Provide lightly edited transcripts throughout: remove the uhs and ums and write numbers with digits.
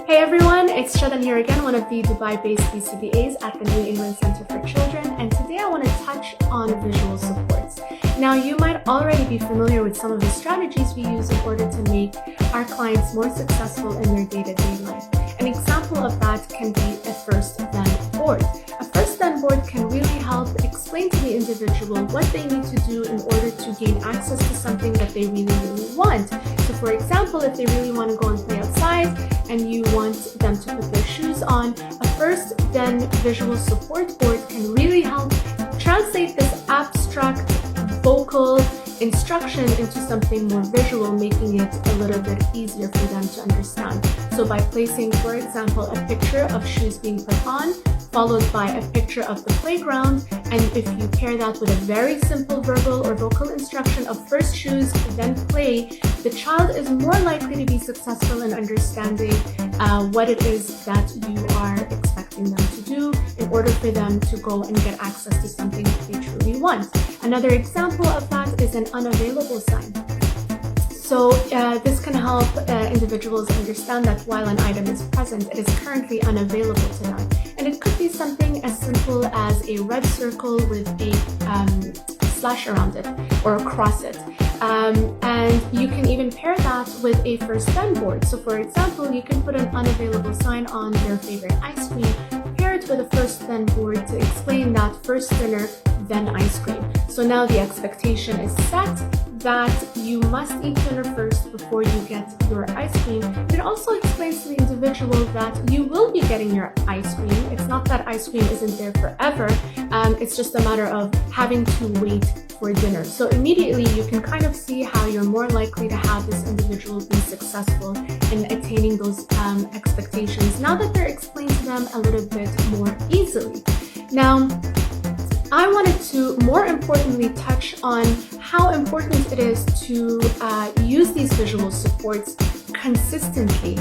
Hey everyone, it's Shadan here again, one of the Dubai-based BCBAs at the New England Center for Children, and today I want to touch on visual supports. Now, you might already be familiar with some of the strategies we use in order to make our clients more successful in their day-to-day life. An example of that can be a first-then board. A first-then board can really help explain to the individual what they need to do in order to gain access to something that they really want. So for example, if they really want to go and play outside and you want them to put their shoes on, a first-then visual support board can really help translate this abstract vocal instruction into something more visual, making it a little bit easier for them to understand. So by placing, for example, a picture of shoes being put on, followed by a picture of the playground, and if you pair that with a very simple verbal or vocal instruction of first shoes, then play, the child is more likely to be successful in understanding what it is that you are expecting them to do in order for them to go and get access to something that they truly want. Another example of that is an unavailable sign. So this can help individuals understand that while an item is present, it is currently unavailable to them. And it could be something as simple as a red circle with a slash around it or across it. And you can even pair that with a first-then board. So for example, you can put an unavailable sign on their favorite ice cream, pair it with a first-then board to explain that first dinner, then ice cream. So now the expectation is set that you must eat dinner first before you get your ice cream. It also explains to the individual that you will be getting your ice cream. It's not that ice cream isn't there forever. It's just a matter of having to wait for dinner. So immediately you can kind of see how you're more likely to have this individual be successful in attaining those expectations now that they're explained to them a little bit more easily. Now, I wanted to more importantly touch on how important it is to use these visual supports consistently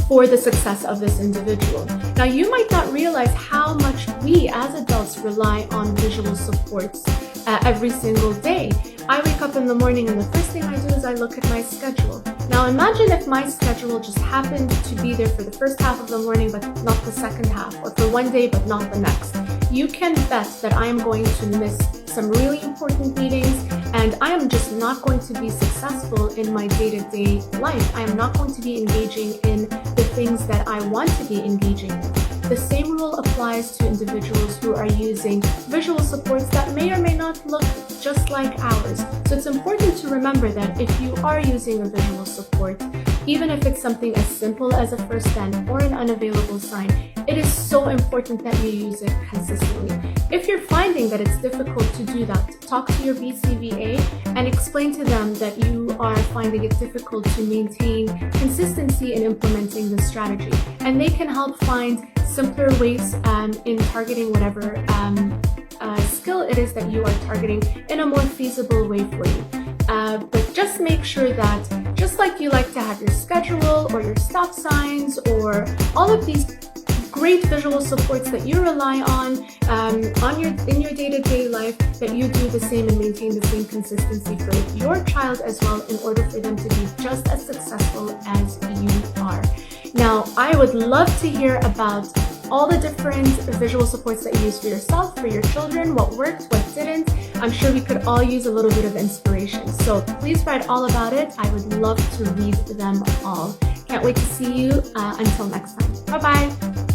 for the success of this individual. Now, you might not realize how much we as adults rely on visual supports every single day. I wake up in the morning and the first thing I do is I look at my schedule. Now imagine if my schedule just happened to be there for the first half of the morning but not the second half, or for one day but not the next. You can bet that I am going to miss some really important meetings, and I am just not going to be successful in my day-to-day life. I am not going to be engaging in the things that I want to be engaging in. The same rule applies to individuals who are using visual supports that may or may not look just like ours. So it's important to remember that if you are using a visual support, even if it's something as simple as a first-then or an unavailable sign, it is so important that you use it consistently. If you're finding that it's difficult to do that, talk to your BCBA and explain to them that you are finding it difficult to maintain consistency in implementing this strategy. And they can help find simpler ways in targeting whatever skill it is that you are targeting in a more feasible way for you. But just make sure that just like you like to have your schedule or your stop signs or all of these great visual supports that you rely on in your day-to-day life, that you do the same and maintain the same consistency for your child as well in order for them to be just as successful as you are. Now, I would love to hear about all the different visual supports that you use for yourself, for your children, what worked, what didn't. I'm sure we could all use a little bit of inspiration. So please write all about it. I would love to read them all. Can't wait to see you until next time. Bye-bye.